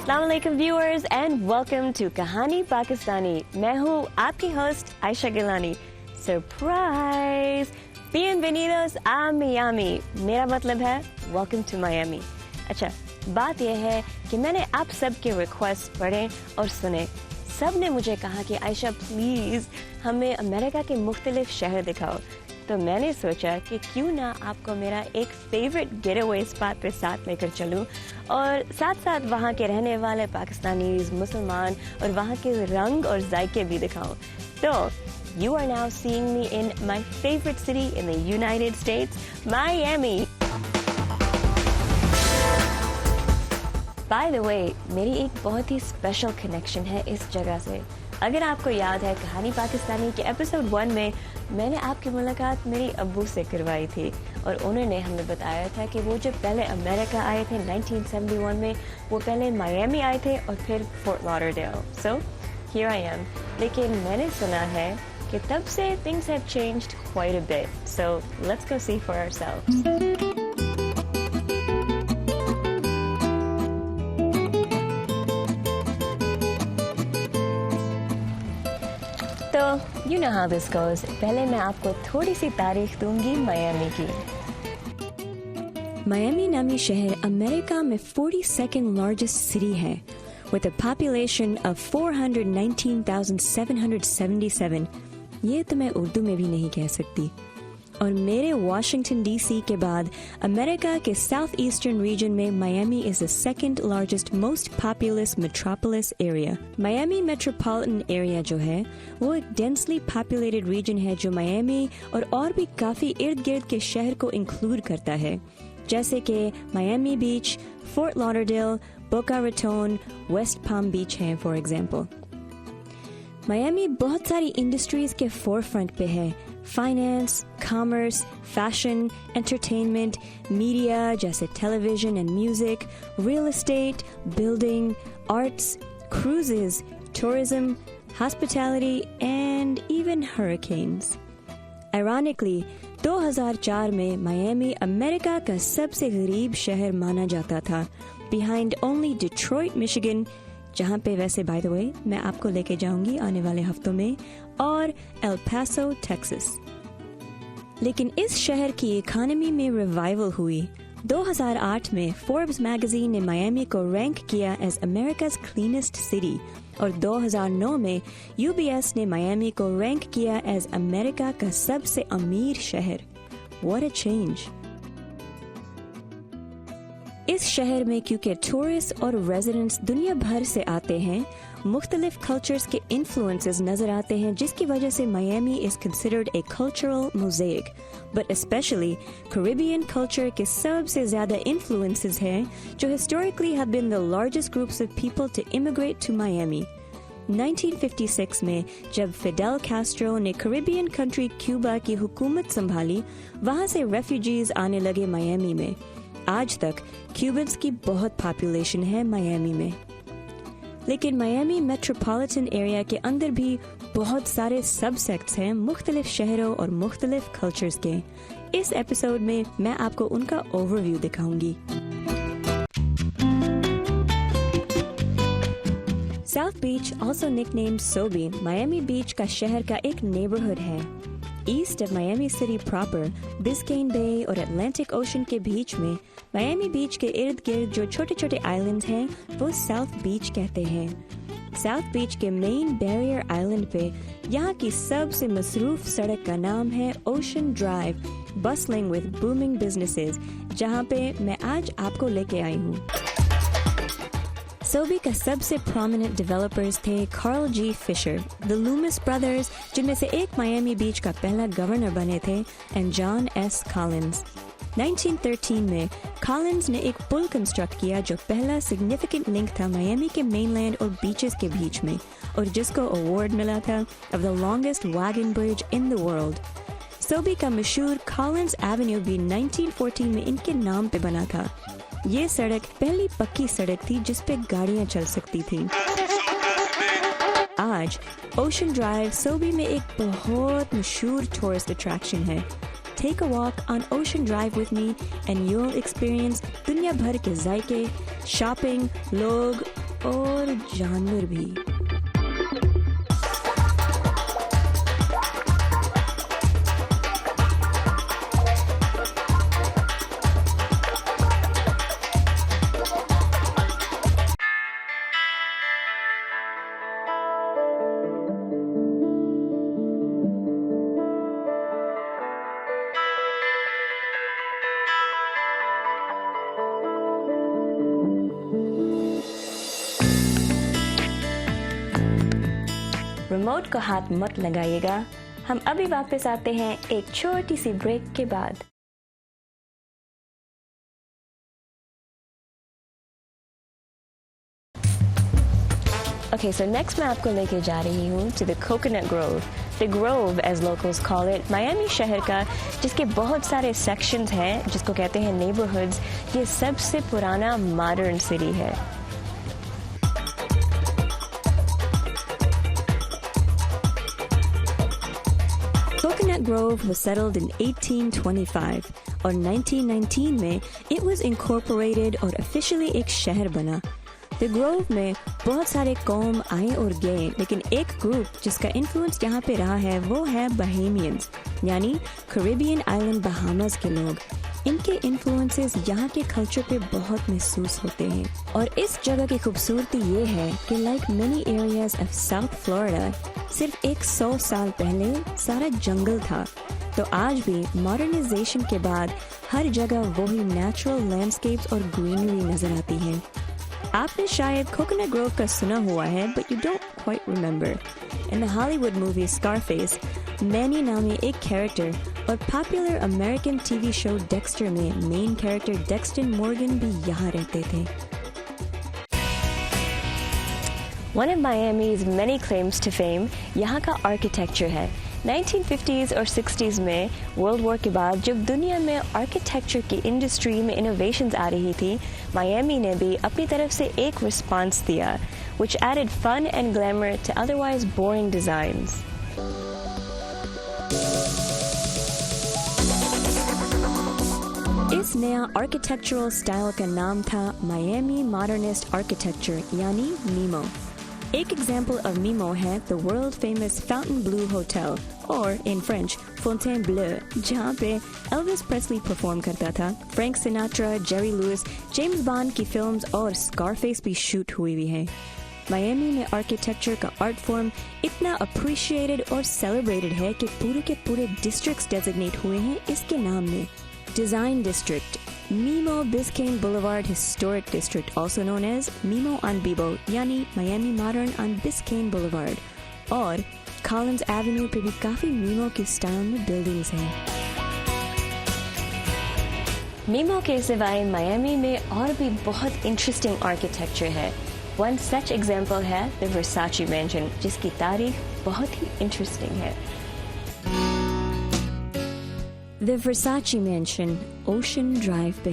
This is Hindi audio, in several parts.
अस्सलाम वालेकुम व्यूअर्स एंड वेलकम टू कहानी पाकिस्तानी। मैं हूँ आपकी होस्ट आयशा गिलानी। सरप्राइज! बिenvenidos a Miami। मेरा मतलब है वेलकम टू मायामी। अच्छा, बात यह है कि मैंने आप सब के रिक्वेस्ट पढ़े और सुने। सब ने मुझे कहा कि आयशा प्लीज़ हमें अमेरिका के मुख्तलिफ शहर दिखाओ। तो मैंने सोचा कि क्यों ना आपको मेरा एक फेवरेट गेटअवे स्पॉट पे साथ लेकर चलूं और साथ साथ वहाँ के रहने वाले पाकिस्तानीज, मुसलमान और वहाँ के रंग और जायके भी दिखाऊं। तो you are now seeing me in my favorite city in the United States, Miami. By the way, मेरी एक बहुत ही स्पेशल कनेक्शन है इस जगह से। अगर आपको याद है कहानी पाकिस्तानी के एपिसोड 1 में मैंने आपकी मुलाकात मेरी अब्बू से करवाई थी और उन्होंने हमें बताया था कि वो जब पहले अमेरिका आए थे 1971 में, वो पहले मायामी आए थे और फिर fort Lauderdale. So here I am. लेकिन मैंने सुना है कि तब से things have changed quite a bit. So let's go see for ourselves. तो you know how this goes. पहले मैं आपको थोड़ी सी तारीख दूंगी मायामी की। मायामी नामी शहर अमेरिका में 42nd largest city है, with a population of 419,777। ये तो मैं उर्दू में भी नहीं कह सकती। और मेरे वाशिंगटन डीसी के बाद अमेरिका के साउथ ईस्टर्न रीजन में Miami is the second largest most populous metropolis area. Miami metropolitan area जो है वो एक डेंसली पॉपुलेटेड रीजन है जो मायामी और भी काफी इर्द गिर्द के शहर को इंक्लूड करता है, जैसे कि मायामी बीच, फोर्ट लॉडरडेल, बोका रेटोन, वेस्ट पाम बीच हैं फॉर एग्जांपल। मायामी बहुत सारी इंडस्ट्रीज के फोरफ्रंट पे है। Finance, commerce, fashion, entertainment, media जैसे television and music, real estate, building, arts, cruises, tourism, hospitality and even hurricanes. Ironically 2004 में मायामी अमेरिका का सबसे गरीब शहर माना जाता था, बिहाइंड ओनली डिट्रॉइट मिशिगन, जहाँ पे वैसे बाय द वे मैं आपको लेके जाऊंगी आने वाले हफ्तों में, और एल पासो टेक्सास। लेकिन इस शहर की इकोनॉमी में रिवाइवल हुई। 2008 में फोर्ब्स मैगजीन ने मायामी को रैंक किया एज अमेरिकाज क्लीनेस्ट सिटी और 2009 में यूबीएस ने मायामी को रैंक किया एज अमेरिका का सबसे अमीर शहर। What a change! इस शहर में क्योंकि टूरिस्ट और रेजिडेंट्स दुनिया भर से आते हैं, मुख्तलिफ कल्चर्स के इन्फ्लुएंसेस नजर आते हैं, जिसकी वजह से Miami is considered a cultural mosaic. But specially Caribbean culture के सबसे ज्यादा इन्फ्लुएंसेस हैं जो historically have been the largest groups of people to immigrate to Miami. 1956 में जब फिडेल कैस्ट्रो ने कैरिबियन कंट्री क्यूबा की हुकूमत संभाली, वहां से रेफ्यूजीज आने लगे मायामी में। आज तक क्यूबन्स की बहुत पॉपुलेशन है मायामी में। लेकिन मायामी मेट्रोपॉलिटन एरिया के अंदर भी बहुत सारे सब सेक्ट्स हैं मुख्तलिफ शहरों और मुख्तलिफ कल्चर्स के। इस एपिसोड में मैं आपको उनका ओवरव्यू दिखाऊंगी। South Beach, also nicknamed SoBe, Miami Beach का शहर का एक नेबरहुड है। East of Miami city proper, Biscayne Bay और अटलांटिक ओशन के बीच में मायामी बीच के इर्द गिर्द जो छोटे छोटे आइलैंड्स हैं वो साउथ बीच कहते हैं। साउथ बीच के मेन बैरियर आइलैंड पे यहाँ की सबसे मसरूफ सड़क का नाम है Ocean Drive, bustling with booming businesses, जहाँ पे मैं आज आपको लेके आई हूँ। सोबी का सबसे प्रोमिनेंट डेवलपर्स थे Carl G Fisher, the Loomis brothers, जिनमें से एक मायामी बीच का पहला गवर्नर बने थे, एंड जॉन एस कॉलिंस। 1913 में कॉलिंस ने एक पुल कंस्ट्रक्ट किया जो पहला सिग्निफिकेंट लिंक था मायामी के मेनलैंड और बीचेस के बीच में, और जिसको अवार्ड मिला था of the longest wagon bridge in the world. Sobi का मशहूर कॉलिंस एवेन्यू भी 1914 में इनके नाम पे बना था। ये सड़क पहली पक्की सड़क थी जिस पे गाड़ियां चल सकती थी। आज ओशन ड्राइव सोबी में एक बहुत मशहूर टूरिस्ट अट्रैक्शन है। Take a walk on Ocean Drive with me and you'll experience दुनिया भर के जायके, शॉपिंग, लोग और जानवर भी। रिमोट को हाथ मत लगाइएगा, हम अभी वापस आते हैं एक छोटी सी ब्रेक के बाद। Okay, so next मैं आपको लेके जा रही हूँ to the Coconut Grove. The Grove, as locals call it, Miami शहर का जिसके बहुत सारे sections हैं, जिसको कहते हैं neighborhoods, ये सबसे पुराना modern city है। Coconut Grove was settled in 1825 और 1919 में it was incorporated और officially एक शहर बना। The Grove में बहुत सारे कौम आए और गए, लेकिन एक ग्रुप जिसका इन्फ्लुएंस यहाँ पे रहा है वो है बहेमियंस, यानी कैरिबियन आइलैंड बहामास के लोग। इनके इन्फ्लुएंसेस यहाँ के कल्चर पे बहुत महसूस होते हैं और इस जगह की खूबसूरती ये है कि like many areas of south Florida सिर्फ 100 साल पहले सारा जंगल था, तो आज भी मॉडर्नाइजेशन के बाद हर जगह वही नेचुरल लैंडस्केप्स और ग्रीनरी नजर आती है। आपने शायद कोकोनट ग्रोव का सुना हुआ है, but you don't quite remember. In the Hollywood movie Scarface, Manny नामी एक कैरेक्टर और popular American TV show Dexter में मेन कैरेक्टर डेक्स्टन मॉर्गन भी यहाँ रहते थे। One of Miami's many claims to fame यहाँ का आर्किटेक्चर है। 1950s और 60s में वर्ल्ड वॉर के बाद जब दुनिया में आर्किटेक्चर की इंडस्ट्री में इनोवेशंस आ रही थी, मायामी ने भी अपनी तरफ से एक रिस्पांस दिया, which added fun and glamour to otherwise boring designs. इस नया आर्किटेक्चरल स्टाइल का नाम था मायामी मॉडर्निस्ट आर्किटेक्चर यानी मीमो। एक एग्जाम्पल ऑफ मीमो है the world famous fountain Blu hotel और इन फ्रेंच फोंटेन ब्लू, जहाँ पे एल्विस प्रेस्ली परफॉर्म करता था। Frank Sinatra, Jerry Lewis, James Bond की फिल्म्स और स्कारफेस भी शूट हुई हुई है। मायामी में आर्किटेक्चर का आर्ट फॉर्म इतना अप्रिशिएटेड और सेलिब्रेटेड है कि पूरे के पूरे डिस्ट्रिक्ट्स डेजिग्नेट हुए हैं इसके नाम में। Design district, Mimo Biscayne Boulevard Historic District, also known as Mimo on Bibo, यानी Miami Modern on Biscayne Boulevard, और Collins Avenue पे भी काफी Mimo के स्टाइल में बिल्डिंग्स हैं। Mimo के सिवाय मायामी में और भी बहुत इंटरेस्टिंग आर्किटेक्चर है। One such example है the Versace Mansion, जिसकी तारीख बहुत ही इंटरेस्टिंग है। The Versace Mansion, Ocean Drive पे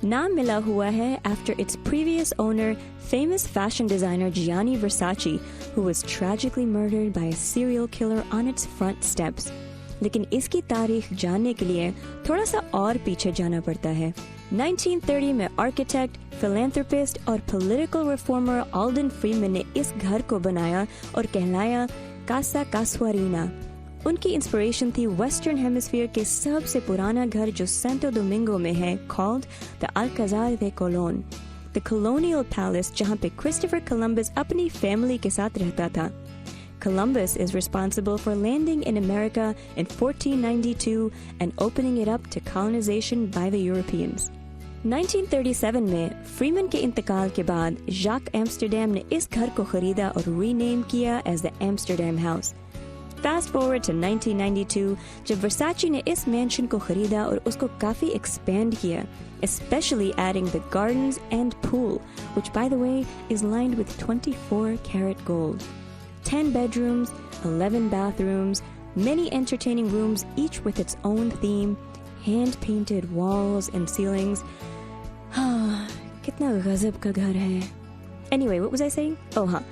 नाम मिला हुआ है after its previous owner, famous fashion designer Gianni Versace, who was tragically murdered by a serial killer on its front steps. लेकिन इसकी तारीख जानने के लिए थोड़ा सा और पीछे जाना पड़ता है। 1930 में आर्किटेक्ट, फिलैंथ्रोपिस्ट और पॉलिटिकल रिफॉर्मर ऑल्डन फ्रीमैन ने इस घर को बनाया और कहलाया कासा कासुआरीना। उनकी इंस्पिरेशन थी वेस्टर्न हेमिस्फीयर के सबसे पुराना घर जो सेंटो डोमिंगो में है, called the Alcázar de Colón, the colonial palace जहाँ पे क्रिस्टोफर कोलंबस अपनी फैमिली के साथ रहता था। Columbus is responsible for landing in America in 1492 and opening it up to colonization by the Europeans. 1937 में फ्रीमैन के इंतकाल के बाद जाक एम्स्टरडैम ने इस घर को खरीदा और रीनेम किया as the Amsterdam House. Fast forward to 1992 जब वर्साची ने इस मैंशन को खरीदा और उसको काफी एक्सपेंड किया, especially adding the gardens and pool, which by the way is lined with 24 karat gold. 10 bedrooms, 11 bathrooms, many entertaining rooms, each with its own theme, hand-painted walls and ceilings. कितना गजब का घर है। Anyway, what was I saying? Oh हाँ,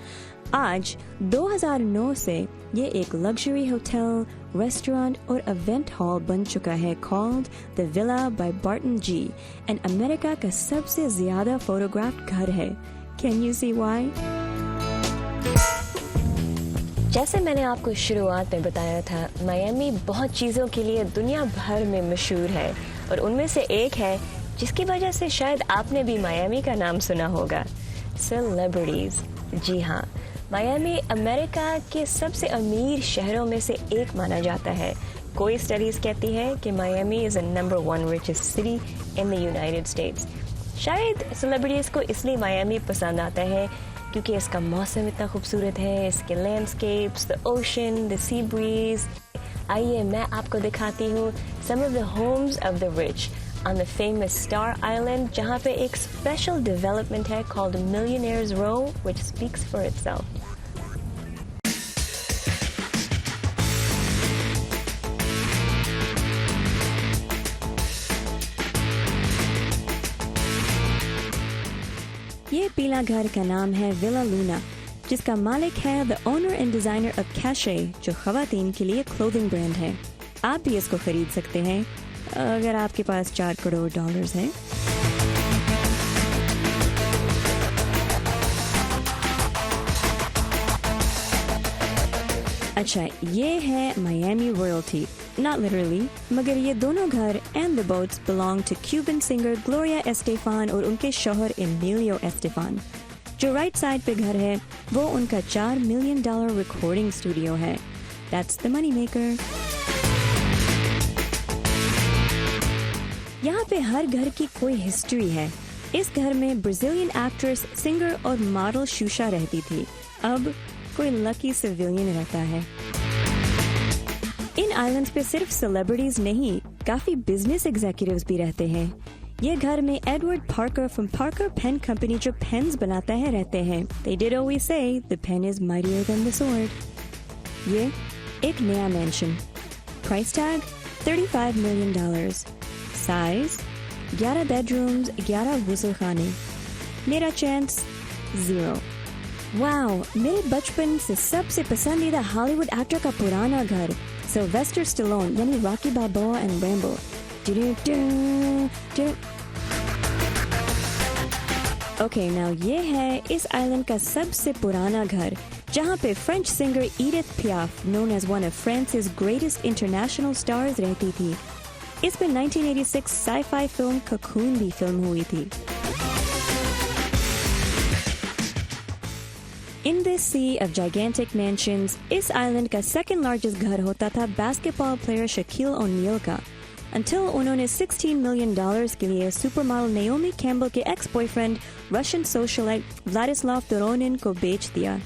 आज 2009 से ये एक लग्जरी होटल, रेस्टोरेंट और इवेंट हॉल बन चुका है called The Villa by Barton G, and America का सबसे ज्यादा फोटोग्राफ्ड घर है। Can you see why? जैसे मैंने आपको शुरुआत में बताया था, मायामी बहुत चीज़ों के लिए दुनिया भर में मशहूर है और उनमें से एक है जिसकी वजह से शायद आपने भी मायामी का नाम सुना होगा, सेलिब्रिटीज। जी हाँ, मायामी अमेरिका के सबसे अमीर शहरों में से एक माना जाता है। कोई स्टडीज कहती है कि Miami is the number 1 richest city in the United states. शायद सेलिब्रिटीज़ को इसलिए मायामी पसंद आता है क्योंकि इसका मौसम इतना खूबसूरत है, इसके landscapes, the ocean, the sea breeze. आइए मैं आपको दिखाती हूँ some of the homes of the rich on the famous Star Island, जहाँ पे एक स्पेशल डेवलपमेंट है called millionaires row which speaks for itself. ये पीला घर का नाम है विला लूना, जिसका मालिक है the owner and designer of cache, जो खवातीन के लिए क्लोथिंग ब्रांड है। आप भी इसको खरीद सकते हैं अगर आपके पास $4 करोड़ हैं। अच्छा, ये है मायामी रॉयल्टी, नॉट लिटरली, मगर ये दोनों घर and the boats belong to Cuban singer Gloria Estefan और उनके शौहर एमिलियो एस्टेफान। जो राइट साइड पे घर है वो उनका $4 मिलियन रिकॉर्डिंग स्टूडियो है। That's the money maker. यहाँ पे हर घर की कोई हिस्ट्री है। इस घर में ब्राजीलियन एक्ट्रेस, सिंगर और मॉडल शुशा रहती थी। अब कोई लकी सिविलियन रहता है। इन आइलैंड्स पे सिर्फ सेलिब्रिटीज नहीं, काफी बिजनेस एग्जीक्यूटिव्स भी रहते हैं। ये घर में Edward Parker from Parker Pen company, जो पेन्स बनाता है, रहते हैं। They did always say the pen is mightier than the sword. ये एक नया mention, price tag $35 million, size 11 bedrooms, 11 गुसल खाने। मेरा चांस 0। वाओ, मेरे बचपन से सबसे पसंदीदा हॉलीवुड एक्टर का पुराना घर, सिल्वेस्टर स्टैलोन यानी Rocky Balboa and Rambo. Okay, now ये है इस आइलैंड का सबसे पुराना घर, जहाँ पे French singer Edith Piaf, known as one of France's greatest international stars, रहती थी। इस पे 1986 साई-फाई फिल्म ककून भी फिल्म हुई थी। In this sea of gigantic mansions, इस आइलैंड का सेकंड लार्जेस्ट घर होता था बास्केटबॉल प्लेयर शकील ओनियल का, until उन्होंने $16 मिलियन के लिए सुपर मॉडल नेओमी कैम्पबेल के ex boyfriend Russian socialite Vladislav Doronin को बेच दिया।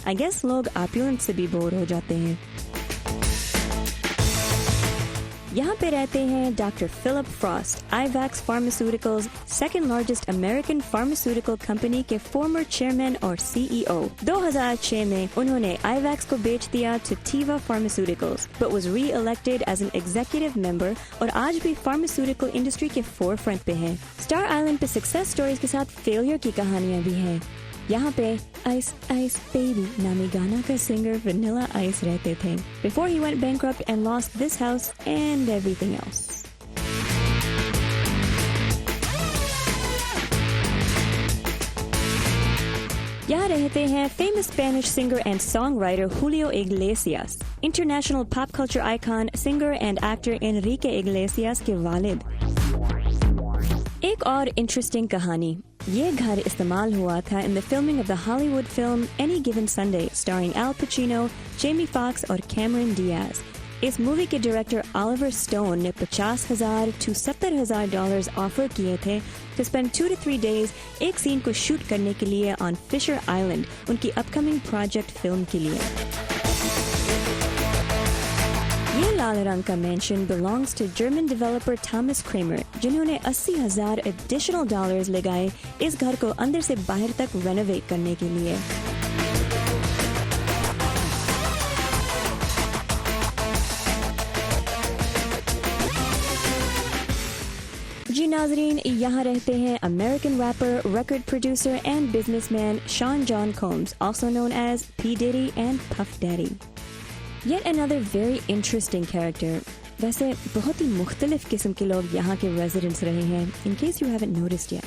I guess लोग ऑपुलेंस से भी बोर हो जाते हैं। यहाँ पे रहते हैं doctor Phillip Frost, Ivax pharmaceuticals, second largest American pharmaceutical company के फॉर्मर चेयरमैन और CEO। 2006 में उन्होंने आईवैक्स को बेच दिया to Teva pharmaceuticals, but was re-elected as an executive member और आज भी फार्मास्यूटिकल इंडस्ट्री के फोरफ्रंट पे है। स्टार आइलैंड पे सक्सेस स्टोरीज के साथ फेलियर की कहानियां भी हैं। यहाँ पे आइस आइस बेबी नामी गाना का सिंगर वनीला आइस रहते थे, before he went bankrupt and lost this house and everything else. यहाँ रहते हैं famous Spanish singer and song writer Julio Iglesias, international pop culture icon, singer and actor Enrique Iglesias के वालिद। एक और इंटरेस्टिंग कहानी, ये घर इस्तेमाल हुआ था in the filming of the Hollywood film any given Sunday starring L Pacino, Jamie Foxx और कैमरन डियाज। इस मूवी के डायरेक्टर ऑलिवर स्टोन ने $50,000 to $70,000 ऑफर किए थे to spend 2 to 3 days एक सीन को शूट करने के लिए ऑन फिशर आइलैंड, उनकी अपकमिंग प्रोजेक्ट फिल्म के लिए। ये लाल रंग का mansion belongs to German developer Thomas Kramer, जिन्होंने $80,000 एडिशनल डॉलर्स लगाए इस घर को अंदर से बाहर तक रेनोवेट करने के लिए। जी नाजरीन, यहाँ रहते हैं American rapper, record producer and businessman Sean John Combs, also known as P. Diddy and Puff Daddy. Yet another very interesting character. वैसे बहुत ही मुख्तलिफ किस्म के लोग यहाँ के रेजिडेंट्स रहे हैं, in case you haven't noticed yet.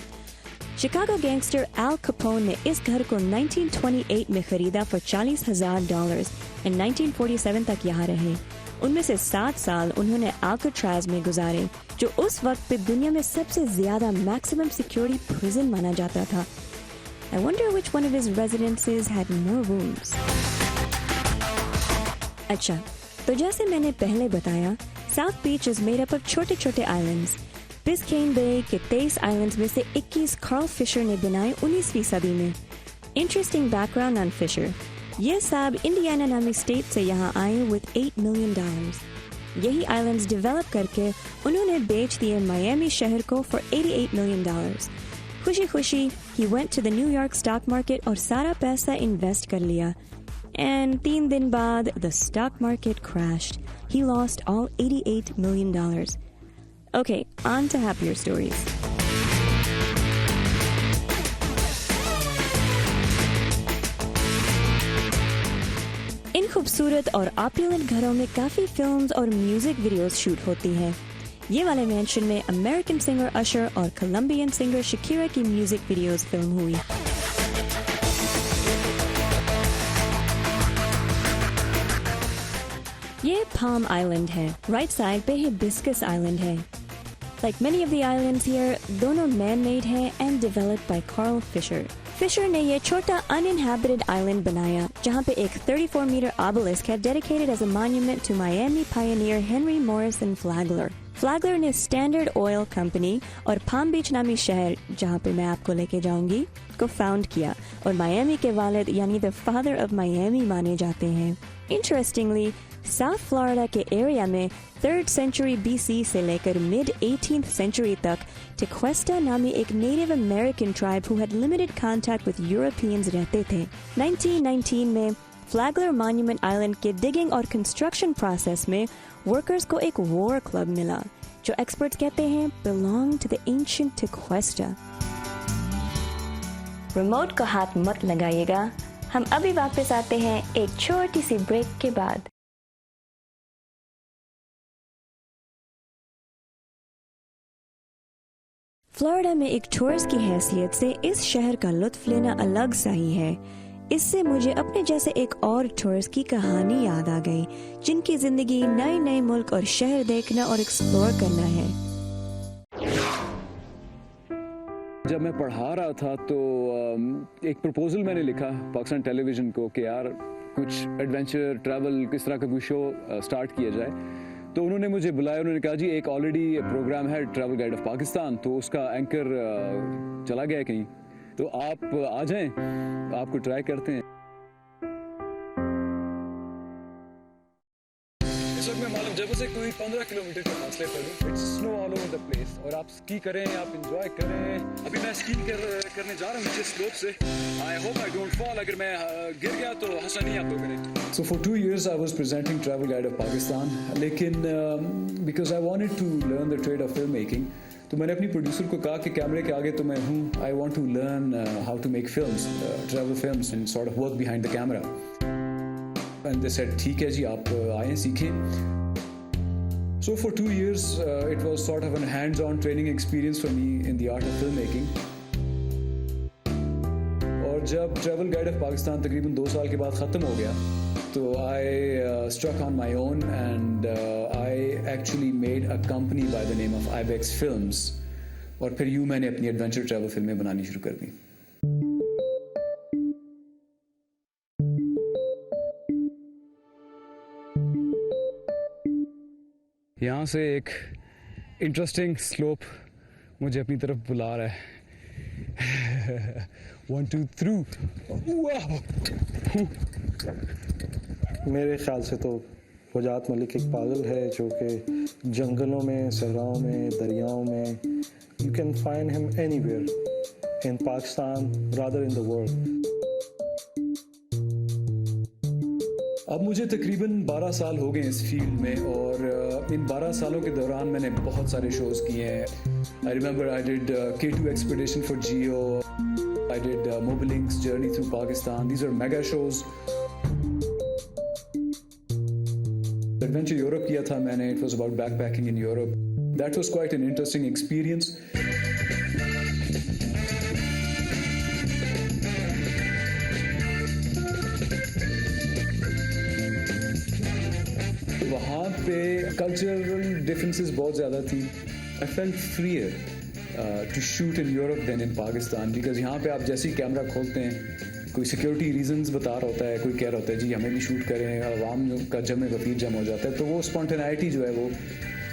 Chicago gangster L Capone ने इस घर को 1928 में खरीदा फॉर $40,000 और 1947 तक यहाँ रहे। उनमें से 7 साल उन्होंने अल्काट्राज में गुजारे, जो उस वक्त पे दुनिया में सबसे ज्यादा मैक्सिमम सिक्योरिटी प्रिजन माना जाता था। I wonder which one of his residences had more rooms. अच्छा, तो जैसे मैंने पहले बताया, South Beach is made up of छोटे छोटे आइलैंड्स। बिस्केन बे के 23 आइलैंड्स में से 21 कार्ल फिशर ने बनाए 19वीं सदी में। इंटरेस्टिंग बैकग्राउंड ऑन फिशर, ये साहब इंडियाना नामी स्टेट से यहाँ आए विद $8 million। यही आइलैंड्स डेवलप करके उन्होंने बेच दिए मायामी शहर को फॉर $88 million। खुशी खुशी ही went to the New York stock market और सारा पैसा इन्वेस्ट कर लिया। And 3 दिन बाद the stock market crashed. He lost all $88 million. Okay, on to happier stories. इन खूबसूरत और ऑपुलेंट घरों में काफी फिल्म्स और म्यूजिक वीडियोस शूट होती हैं। ये वाले मैंशन में अमेरिकन सिंगर अशर और कोलंबियन सिंगर शकीरा की म्यूजिक वीडियोस फिल्म हुई। ये पाम आइलैंड है, राइट साइड पे हिबिस्कस आइलैंड है। Like many of the islands here, दोनों मैन मेड हैं and developed by Carl Fisher. Fisher ने ये छोटा अनइनहैबिटेड आइलैंड बनाया, जहाँ पे एक 34 मीटर ऑबेलिस्क है dedicated as a monument to Miami pioneer Henry Morrison Flagler. Flagler ने स्टैंडर्ड ऑयल कंपनी और पाम बीच नामी शहर, जहाँ पे मैं आपको लेके जाऊंगी, को फाउंड किया और मायामी के वालिद यानी द फादर ऑफ मायामी माने जाते हैं। इंटरेस्टिंगली, साउथ फ्लोरिडा के एरिया में 3rd century BC से लेकर mid 18th century तक टेक्वेस्टा नामी एक native American tribe who had limited contact with Europeans रहते थे। 1919 में फ्लैगलर मॉन्यूमेंट आइलैंड के डिगिंग और कंस्ट्रक्शन प्रोसेस में वर्कर्स को एक वॉर क्लब मिला, जो एक्सपर्ट्स कहते हैं belong to the ancient Tequesta. Remote को हाथ मत लगाइएगा, हम अभी वापस आते हैं एक छोटी सी ब्रेक के बाद। फ्लोरिडा में एक टूरिस्ट की हैसियत से इस शहर का लुत्फ लेना अलग सा ही है। इससे मुझे अपने जैसे एक और टूरिस्ट की कहानी याद आ गई, जिनकी जिंदगी नए नए मुल्क और शहर देखना और एक्सप्लोर करना है। जब मैं पढ़ा रहा था तो एक प्रपोजल मैंने लिखा पाकिस्तान टेलीविज़न को कि यार कुछ एडवेंचर ट्रैवल किस तरह का कोई शो स्टार्ट किया जाए। तो उन्होंने मुझे बुलाया, उन्होंने कहा जी एक ऑलरेडी प्रोग्राम है ट्रैवल गाइड ऑफ पाकिस्तान, तो उसका एंकर चला गया कहीं, तो आप आ जाएं, आपको ट्राई करते हैं। इस वक्त मैं मालूम जब से कोई 15 किलोमीटर के फासले पर हूँ। It's snow all over the place और आप स्की करें, आप इंजॉय करें। अभी मैं स्की करने जा रहा हूँ नीचे स्लोप से। I hope I don't fall, अगर मैं गिर गया तो हंसा नहीं आप लोगों ने। So for 2 years I was presenting Travel Guide of Pakistan, लेकिन because I wanted to learn the trade of filmmaking, तो मैंने अपनी प्रोड्यूसर को कहा कि कैमरे के आगे तो मैं हूँ, I want to learn how to make films, travel films and sort of work behind the camera. And they said ठीक है जी आप आएँ सीखें। So for 2 years it was sort of a hands-on training experience for me in the art of filmmaking. और जब ट्रैवल गाइड ऑफ पाकिस्तान तकरीबन 2 साल के बाद ख़त्म हो गया, तो I struck on my own and I actually made a company by the name of Ibex Films, और फिर यूँ मैंने अपनी एडवेंचर ट्रैवल फिल्में बनानी शुरू कर दी। यहाँ से एक इंटरेस्टिंग स्लोप मुझे अपनी तरफ बुला रहा है। 1 2 3 मेरे ख्याल से तो वजाहत मलिक एक पागल है जो कि जंगलों में, सहराओं में, दरियाओं में, you can find him anywhere in Pakistan rather in the world. अब मुझे तकरीबन 12 साल हो गए इस फील्ड में और इन 12 सालों के दौरान मैंने बहुत सारे शोज़ किए हैं। I remember I did K2 expedition for Geo, I did Mobilink's journey through Pakistan, these are mega shows. Adventure Europe किया था मैंने, it was about backpacking in Europe, that was quite an interesting experience. पे कल्चरल डिफरेंसेस बहुत ज़्यादा थी. I felt freer to shoot in Europe than in Pakistan, because यहाँ पे आप जैसे ही कैमरा खोलते हैं कोई सिक्योरिटी रीजंस बता रहा होता है, कोई कह रहा होता है जी हमें भी शूट करें, आवाम का जम गफीर जम हो जाता है. तो वो स्पॉन्टेनिटी जो है वो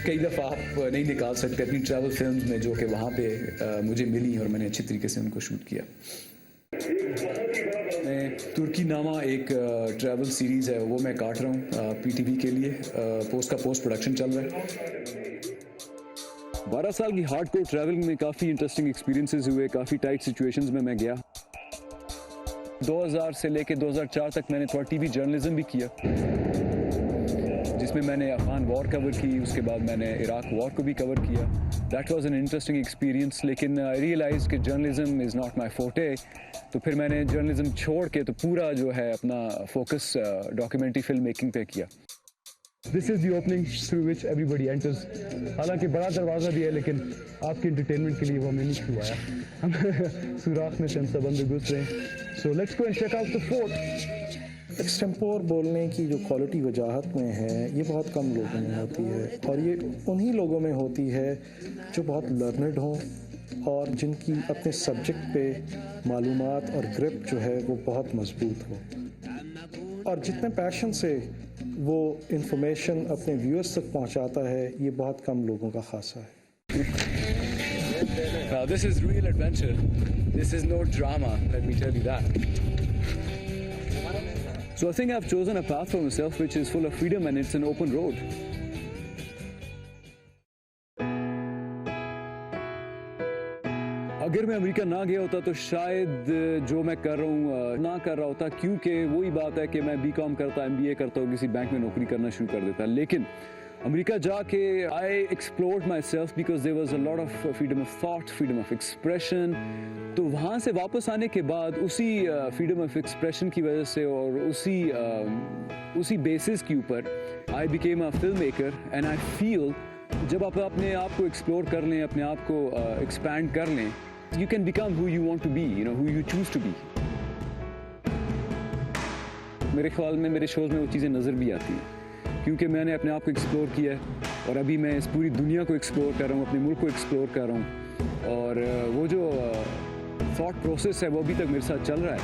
कई दफ़ा आप नहीं निकाल सकते अपनी ट्रैवल फिल्म्स में, जो कि वहाँ पे मुझे मिली और मैंने अच्छी तरीके से उनको शूट किया. तुर्की नामा एक ट्रैवल सीरीज़ है, वो मैं काट रहा हूँ PTV के लिए. पोस्ट प्रोडक्शन चल रहा है. 12 साल की हार्डकोर ट्रैवलिंग में काफ़ी इंटरेस्टिंग एक्सपीरियंसेस हुए, काफ़ी टाइट सिचुएशंस में मैं गया. 2000 से लेके 2004 तक मैंने थोड़ा TV जर्नलिज्म भी किया, जिसमें मैंने अफगान वॉर कवर की, उसके बाद मैंने इराक वॉर को भी कवर किया. That was an interesting experience. लेकिन आई रियलाइज कि जर्नलिज्म इज़ नॉट माई फोटे. तो फिर मैंने जर्नलिज्म छोड़ के तो पूरा जो है अपना फोकस डॉक्यूमेंट्री फिल्म मेकिंग पे किया. This is the opening through which everybody enters. हालांकि बड़ा दरवाज़ा भी है, लेकिन आपके एंटरटेनमेंट के लिए वो हमें नहीं छुआया. हम सुराख में से हम सब अंदर घुस रहे हैं. So let's go and check out the fort. Extempore बोलने की जो क्वालिटी वजाहत में है, ये बहुत कम लोगों में होती है, और ये उन्हीं लोगों में होती है जो बहुत लर्नड हों और जिनकी अपने सब्जेक्ट पे मालूमात और ग्रिप जो है वो बहुत मजबूत हो, और जितने पैशन से वो इंफॉर्मेशन अपने व्यूअर्स तक पहुंचाता है, ये बहुत कम लोगों का खासा है. Now this is real adventure. This is no drama, let me tell you that. So I think I've chosen a path for myself which is full of freedom and it's an open road. अगर मैं अमेरिका ना गया होता तो शायद जो मैं कर रहा हूँ ना कर रहा होता, क्योंकि वही बात है कि मैं BCom करता, MBA करता हूँ, किसी बैंक में नौकरी करना शुरू कर देता. लेकिन अमेरिका जाके I explored myself because there was a lot of freedom of thought, freedom of expression. तो वहाँ से वापस आने के बाद उसी फ्रीडम ऑफ एक्सप्रेशन की वजह से और उसी बेसिस के ऊपर I became a film maker. And I feel जब आप अपने आप को एक्सप्लोर कर लें, अपने आप को एक्सपैंड कर लें, you can become who you want to be, you know, who you choose to be. मेरे ख्याल में मेरे शोज़ में वो चीज़ें नज़र भी आती हैं, क्योंकि मैंने अपने आप को एक्सप्लोर किया है और अभी मैं इस पूरी दुनिया को एक्सप्लोर कर रहा हूँ, अपने मुल्क को एक्सप्लोर कर रहा हूँ, और वो जो थॉट प्रोसेस है वो अभी तक मेरे साथ चल रहा है.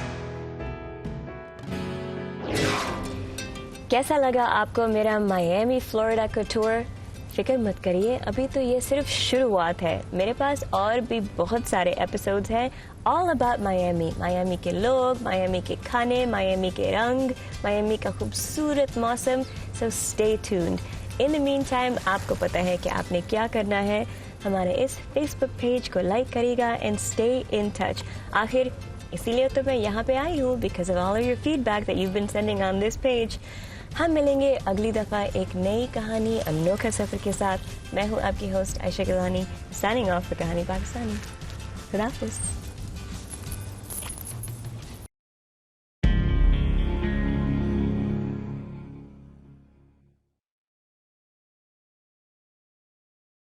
कैसा लगा आपको मेरा मायामी फ्लोरिडा का टूर? फिक्र मत करिए, अभी तो ये सिर्फ शुरुआत है. मेरे पास और भी बहुत सारे एपिसोड्स हैं ऑल अबाउट मायामी. मायामी के लोग, मायामी के खाने, मायामी के रंग, मायामी का खूबसूरत मौसम. So stay tuned. In the mean time आपको पता है कि आपने क्या करना है. हमारे इस फेसबुक पेज को लाइक करिएगा एंड स्टे इन टच. आखिर इसीलिए तो मैं यहाँ पे आई हूँ, because of all your feedback that you been sending on this page. हम मिलेंगे अगली दफ़ा एक नई कहानी, अनोखा सफ़र के साथ. मैं हूँ आपकी host Ayesha Gilani, signing off for Kahani Pakistani. खुदा हाफ़िज़.